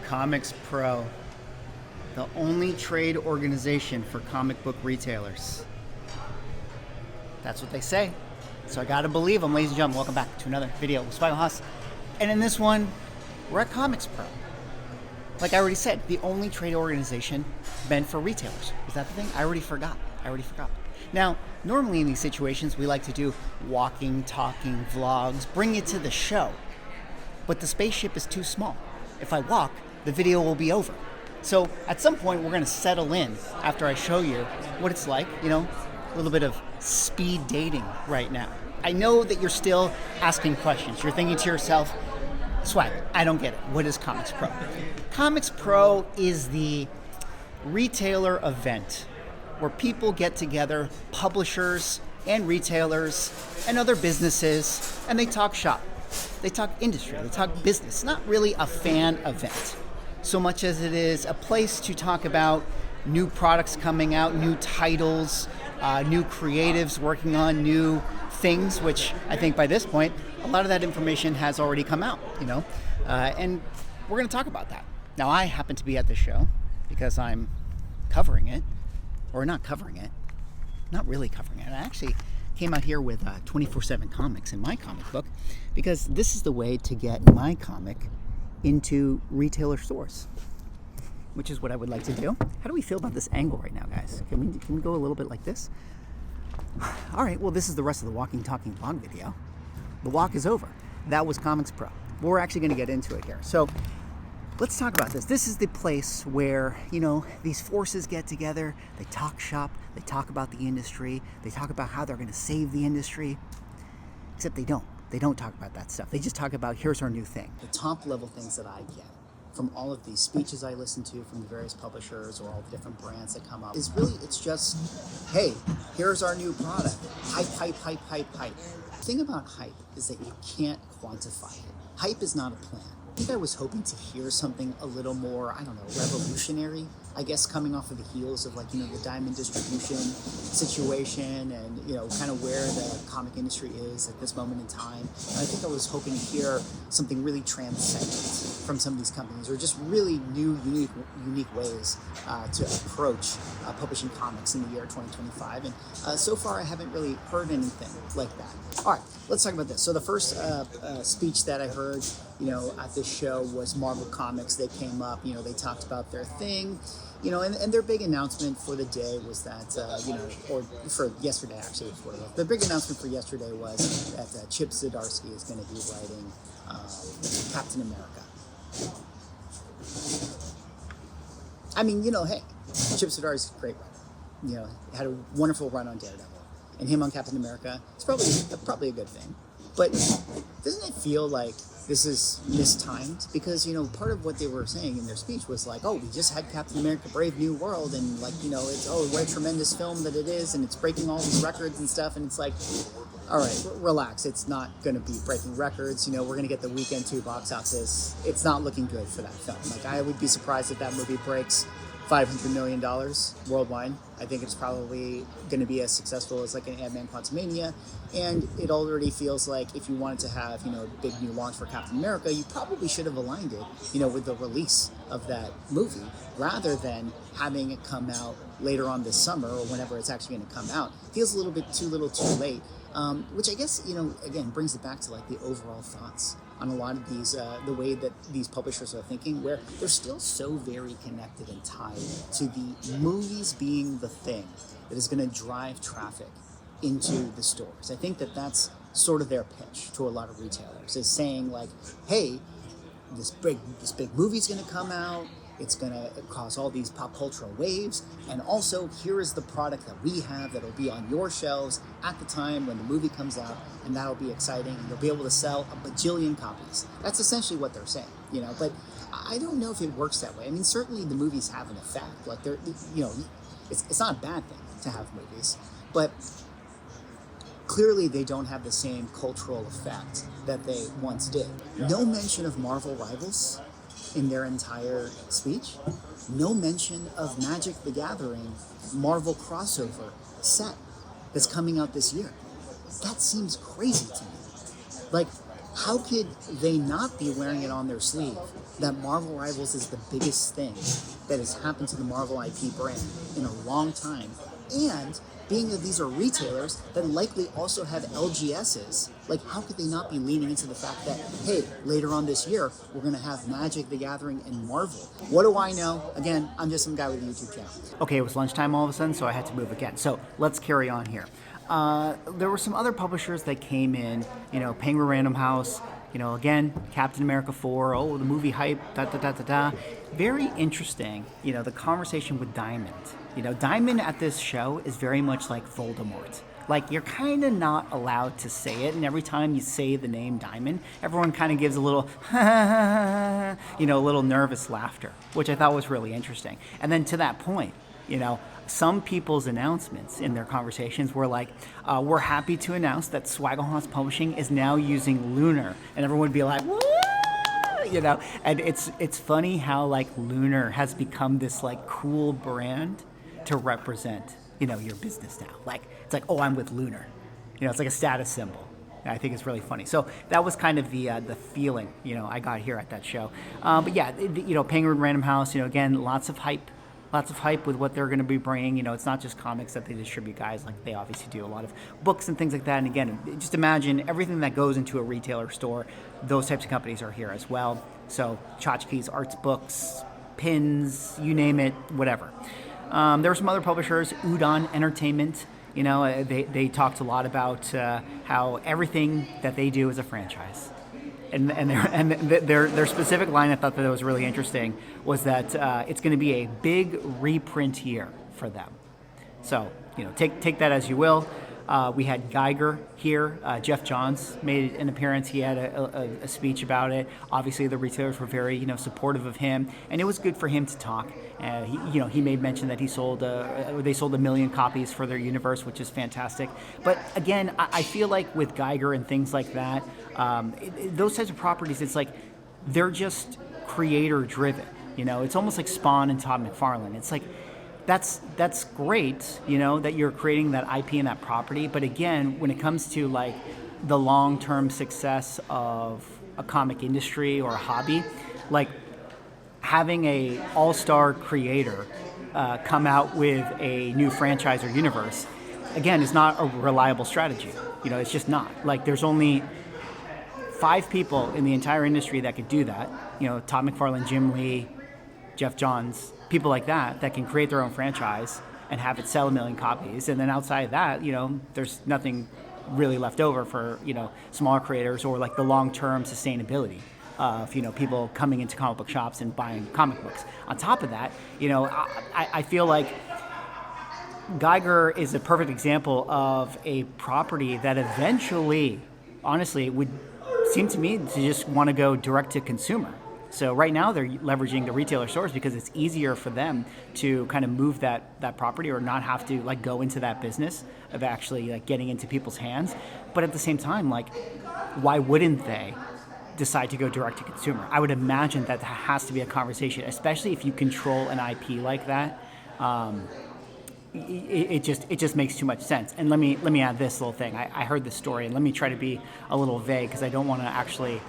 ComicsPRO, the only trade organization for comic book retailers. That's what they say. So I gotta believe them, ladies and gentlemen. Welcome back to another video with Spy Haas. And in this one, we're at ComicsPRO. Like I already said, the only trade organization meant for retailers. Is that the thing? I already forgot. Now, normally in these situations, we like to do walking, talking, vlogs, bring it to the show. But the spaceship is too small. If I walk, the video will be over. So at some point, we're gonna settle in after I show you what it's like, you know, a little bit of speed dating right now. I know that you're still asking questions. You're thinking to yourself, Swag, I don't get it. What is ComicsPRO? ComicsPRO is the retailer event where people get together, publishers and retailers and other businesses, and they talk shop. They talk industry, they talk business. It's not really a fan event so much as it is a place to talk about new products coming out, new titles, new creatives working on new things, which I think by this point, a lot of that information has already come out, you know, and we're going to talk about that. Now, I happen to be at this show because I'm covering it, or not covering it, not really covering it. I actually came out here with 24/7 Comics in my comic book because this is the way to get my comic into retailer stores, which is what I would like to do. How do we feel about this angle right now, guys? Can we go a little bit like this? All right, well, this is the rest of the walking, talking vlog video. The walk is over. That was ComicsPRO. We're actually going to get into it here. So let's talk about this. This is the place where, you know, these forces get together, they talk shop, they talk about the industry, they talk about how they're going to save the industry, except they don't. They don't talk about that stuff. They just talk about, here's our new thing. The top level things that I get from all of these speeches I listen to from the various publishers or all the different brands that come up is really, it's just, hey, here's our new product. Hype, hype, hype, hype, hype. The thing about hype is that you can't quantify it. Hype is not a plan. I think I was hoping to hear something a little more, I don't know, revolutionary, I guess, coming off of the heels of, like, you know, the diamond distribution situation and, you know, kind of where the comic industry is at this moment in time. And I think I was hoping to hear something really transcendent from some of these companies, or just really new, unique ways to approach publishing comics in the year 2025. And so far, I haven't really heard anything like that. All right, let's talk about this. So the first speech that I heard, you know, at this show was Marvel Comics. They came up, you know, they talked about their thing, you know, and their big announcement for the day was that, you know, or for yesterday, actually, was what it was. The big announcement for yesterday was that Chip Zdarsky is going to be writing Captain America. I mean, you know, hey, Chip Zdarsky is a great writer. You know, had a wonderful run on Daredevil. And him on Captain America, it's probably a good thing. But doesn't it feel like this is mistimed? Because, you know, part of what they were saying in their speech was like, oh, we just had Captain America Brave New World, and, like, you know, it's, oh, what a tremendous film that it is, and it's breaking all these records and stuff, and it's like, all right, relax, it's not going to be breaking records, you know, we're going to get the weekend 2 box office. It's not looking good for that film. Like, I would be surprised if that movie breaks $500 million worldwide. I think it's probably going to be as successful as like an Ant-Man Quantumania, and it already feels like if you wanted to have, you know, a big new launch for Captain America, you probably should have aligned it, you know, with the release of that movie, rather than having it come out later on this summer or whenever it's actually going to come out. It feels a little bit too late, which I guess, you know, again, brings it back to like the overall thoughts on a lot of these, the way that these publishers are thinking, where they're still so very connected and tied to the movies being the thing that is going to drive traffic into the stores. I think that that's sort of their pitch to a lot of retailers, is saying like, hey, this big movie's going to come out, it's going to cause all these pop cultural waves, and also here is the product that we have that'll be on your shelves at the time when the movie comes out, and that'll be exciting, and you'll be able to sell a bajillion copies. That's essentially what they're saying, you know, but I don't know if it works that way. I mean, certainly the movies have an effect, like they're, you know, it's not a bad thing to have movies, but clearly they don't have the same cultural effect that they once did. No mention of Marvel Rivals in their entire speech. No mention of Magic the Gathering Marvel crossover set that's coming out this year. That seems crazy to me. Like, how could they not be wearing it on their sleeve? That Marvel Rivals is the biggest thing that has happened to the Marvel IP brand in a long time. And being that these are retailers that likely also have LGSs, like how could they not be leaning into the fact that, hey, later on this year, we're gonna have Magic the Gathering and Marvel. What do I know? Again, I'm just some guy with a YouTube channel. Okay, it was lunchtime all of a sudden, so I had to move again. So let's carry on here. There were some other publishers that came in, Penguin Random House, again, Captain America 4, the movie hype, da-da-da-da-da. Very interesting, the conversation with Diamond. Diamond at this show is very much like Voldemort. Like, you're kind of not allowed to say it, and every time you say the name Diamond, everyone kind of gives a little, a little nervous laughter, which I thought was really interesting. And then to that point, some people's announcements in their conversations were like, we're happy to announce that Swaggle Publishing is now using Lunar. And everyone would be like, what? And it's funny how like Lunar has become this like cool brand to represent, your business now. Like, it's like, oh, I'm with Lunar. It's like a status symbol. And I think it's really funny. So that was kind of the feeling, I got here at that show. But yeah, Penguin Random House, again, lots of hype with what they're going to be bringing. It's not just comics that they distribute, guys. Like, they obviously do a lot of books and things like that. And again, just imagine everything that goes into a retailer store. Those types of companies are here as well. So tchotchkes, arts books, pins, you name it, whatever. There were some other publishers, Udon Entertainment. They talked a lot about how everything that they do is a franchise. And their specific line I thought that was really interesting was that it's going to be a big reprint year for them. So, take that as you will. We had Geiger here. Jeff Johns made an appearance. He had a speech about it. Obviously, the retailers were very, supportive of him, and it was good for him to talk. He made mention that they sold 1 million copies for their universe, which is fantastic. But again, I feel like with Geiger and things like that, those types of properties, it's like they're just creator driven. It's almost like Spawn and Todd McFarlane. It's like, that's great, that you're creating that IP and that property. But again, when it comes to like the long-term success of a comic industry or a hobby, like having a all-star creator come out with a new franchise or universe, again, is not a reliable strategy. It's just not. Like, there's only 5 people in the entire industry that could do that. Todd McFarlane, Jim Lee, Jeff Johns, people like that can create their own franchise and have it sell 1 million copies. And then outside of that, there's nothing really left over for, smaller creators or like the long-term sustainability of, people coming into comic book shops and buying comic books. On top of that, I feel like Geiger is a perfect example of a property that eventually, honestly, would seem to me to just want to go direct to consumer. So right now they're leveraging the retailer stores because it's easier for them to kind of move that property or not have to like go into that business of actually like getting into people's hands. But at the same time, like, why wouldn't they decide to go direct to consumer? I would imagine that has to be a conversation, especially if you control an IP like that. It just makes too much sense. And let me add this little thing. I heard this story, and let me try to be a little vague because I don't want to actually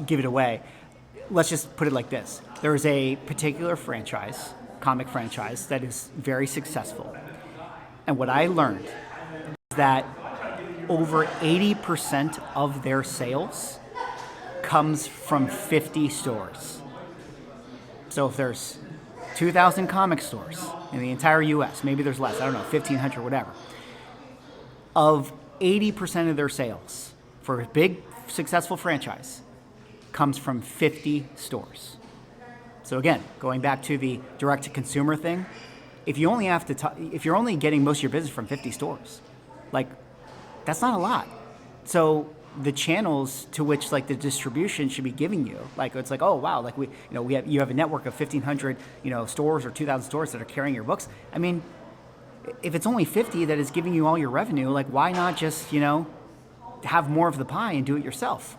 give it away. Let's just put it like this. There is a particular franchise, comic franchise, that is very successful. And what I learned is that over 80% of their sales comes from 50 stores. So if there's 2,000 comic stores in the entire U.S., maybe there's less, I don't know, 1,500, whatever. Of 80% of their sales for a big successful franchise comes from 50 stores. So again, going back to the direct-to-consumer thing, if you only have to, if you're only getting most of your business from 50 stores, like, that's not a lot. So the channels to which like the distribution should be giving you, like, it's like, oh wow, like you have a network of 1,500 stores or 2,000 stores that are carrying your books. I mean, if it's only 50 that is giving you all your revenue, like, why not just have more of the pie and do it yourself?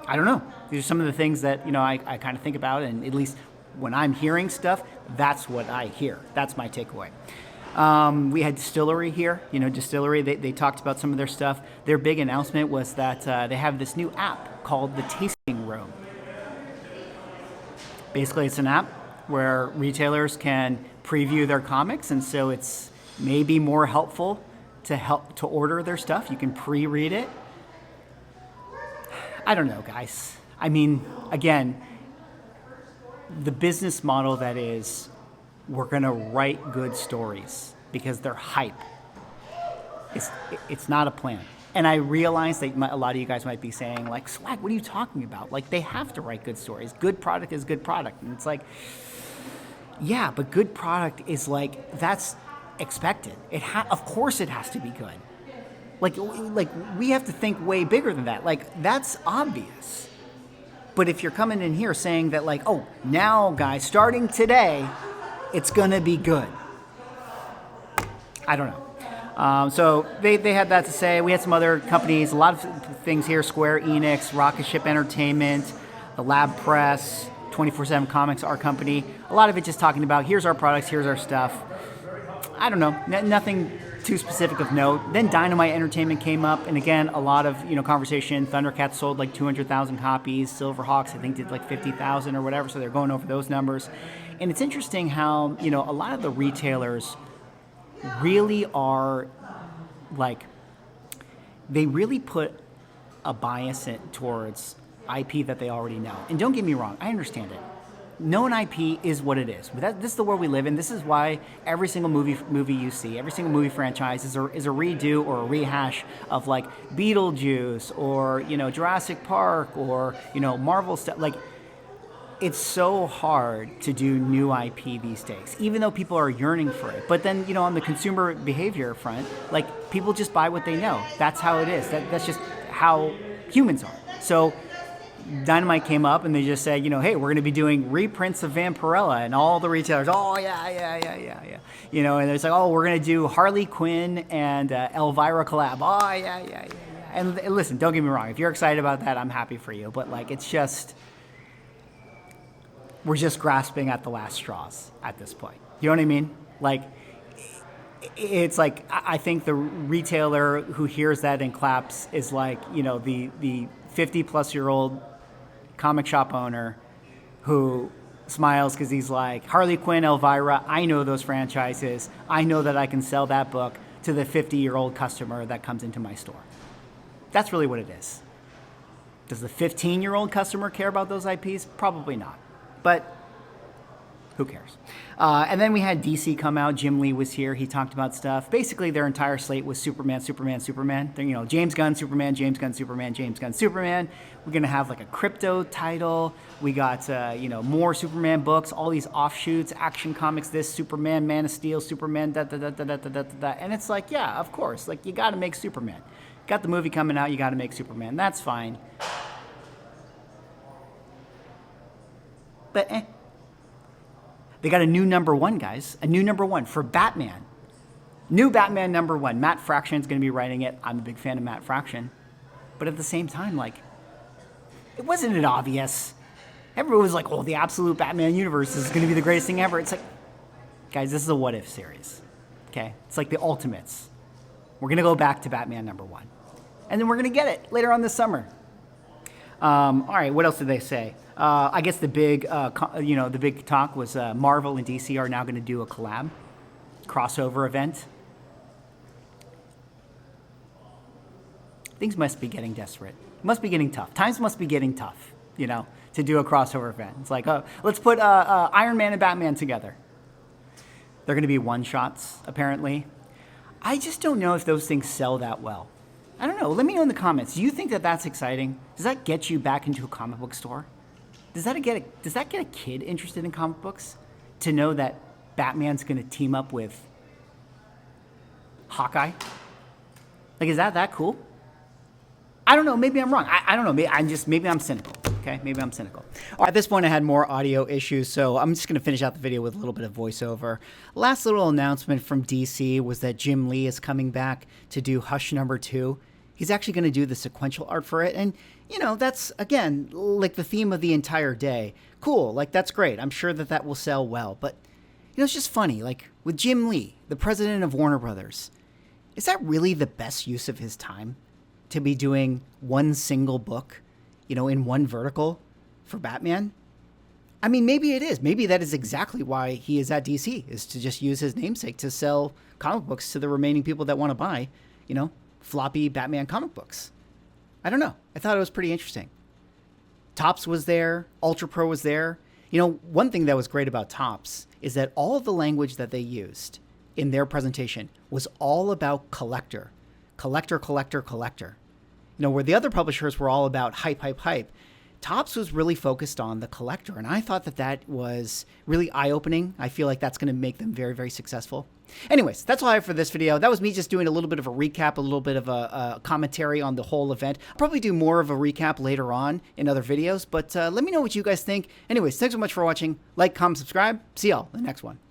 I don't know. These are some of the things that I kind of think about, and at least when I'm hearing stuff, that's what I hear. That's my takeaway. We had Distillery here. Distillery, they talked about some of their stuff. Their big announcement was that they have this new app called the Tasting Room. Basically, it's an app where retailers can preview their comics, and so it's maybe more helpful to order their stuff. You can pre-read it. I don't know, guys. I mean, again, the business model that is, we're going to write good stories because they're hype. It's not a plan. And I realize that a lot of you guys might be saying, like, Swag, what are you talking about? Like, they have to write good stories. Good product is good product. And it's like, yeah, but good product is like, that's expected. Of course it has to be good. Like we have to think way bigger than that. Like, that's obvious. But if you're coming in here saying that, like, oh, now, guys, starting today, it's going to be good. I don't know. So they had that to say. We had some other companies, a lot of things here, Square Enix, Rocket Ship Entertainment, the Lab Press, 24/7 Comics, our company. A lot of it just talking about, here's our products, here's our stuff. I don't know, nothing too specific of note. Then Dynamite Entertainment came up, and again, a lot of conversation. Thundercats sold like 200,000 copies. Silverhawks, I think, did like 50,000 or whatever. So they're going over those numbers. And it's interesting how a lot of the retailers really are like, they really put a bias towards IP that they already know. And don't get me wrong, I understand it. Known IP is what it is. But this is the world we live in. This is why every single movie you see, every single movie franchise is a redo or a rehash of like Beetlejuice or Jurassic Park or Marvel stuff. Like, it's so hard to do new IP these days, even though people are yearning for it. But then on the consumer behavior front, like, people just buy what they know. That's how it is. That's just how humans are. So Dynamite came up and they just said, hey, we're going to be doing reprints of Vampirella, and all the retailers, oh, yeah. And it's like, oh, we're going to do Harley Quinn and Elvira collab. Oh, yeah. And listen, don't get me wrong. If you're excited about that, I'm happy for you. But, like, it's just, we're just grasping at the last straws at this point. You know what I mean? Like, it's like, I think the retailer who hears that and claps is like, the 50-plus-year-old comic shop owner who smiles because he's like, Harley Quinn, Elvira, I know those franchises. I know that I can sell that book to the 50-year-old customer that comes into my store. That's really what it is. Does the 15-year-old customer care about those IPs? Probably not. But who cares? And then we had DC come out. Jim Lee was here. He talked about stuff. Basically, their entire slate was Superman. Then, James Gunn, Superman. We're going to have like a crypto title. We got, more Superman books, all these offshoots, Action Comics, this, Superman, Man of Steel, Superman, da-da-da-da-da-da-da. And it's like, yeah, of course. Like, you got to make Superman. Got the movie coming out, you got to make Superman. That's fine. But, They got a new #1, guys. A new #1 for Batman. New Batman #1. Matt Fraction's going to be writing it. I'm a big fan of Matt Fraction. But at the same time, like, wasn't it obvious? Everyone was like, oh, the absolute Batman universe is going to be the greatest thing ever. It's like, guys, this is a what-if series. Okay? It's like the Ultimates. We're going to go back to Batman #1. And then we're going to get it later on this summer. All right, what else did they say? I guess the big, the big talk was Marvel and DC are now going to do a collab, crossover event. Things must be getting desperate. Must be getting tough. Times must be getting tough, to do a crossover event. It's like, let's put Iron Man and Batman together. They're going to be one-shots, apparently. I just don't know if those things sell that well. I don't know. Let me know in the comments. Do you think that that's exciting? Does that get you back into a comic book store? Does that get a kid interested in comic books to know that Batman's going to team up with Hawkeye? Like, is that cool? I don't know. Maybe I'm wrong. I don't know. Maybe I'm cynical. Okay, maybe I'm cynical. At this point, I had more audio issues, so I'm just going to finish out the video with a little bit of voiceover. Last little announcement from DC was that Jim Lee is coming back to do Hush #2. He's actually going to do the sequential art for it, and, that's, again, like the theme of the entire day. Cool, like, that's great. I'm sure that will sell well, but, it's just funny. Like, with Jim Lee, the president of Warner Brothers, is that really the best use of his time to be doing one single book, in one vertical for Batman? I mean, maybe it is. Maybe that is exactly why he is at DC, is to just use his namesake to sell comic books to the remaining people that want to buy, floppy Batman comic books. I don't know. I thought it was pretty interesting. Topps was there. Ultra Pro was there. One thing that was great about Topps is that all of the language that they used in their presentation was all about collector. Collector, collector, collector. Where the other publishers were all about hype, hype, hype. Topps was really focused on the collector, and I thought that was really eye-opening. I feel like that's going to make them very, very successful. Anyways, that's all I have for this video. That was me just doing a little bit of a recap, a little bit of a commentary on the whole event. I'll probably do more of a recap later on in other videos, but let me know what you guys think. Anyways, thanks so much for watching. Like, comment, subscribe. See y'all in the next one.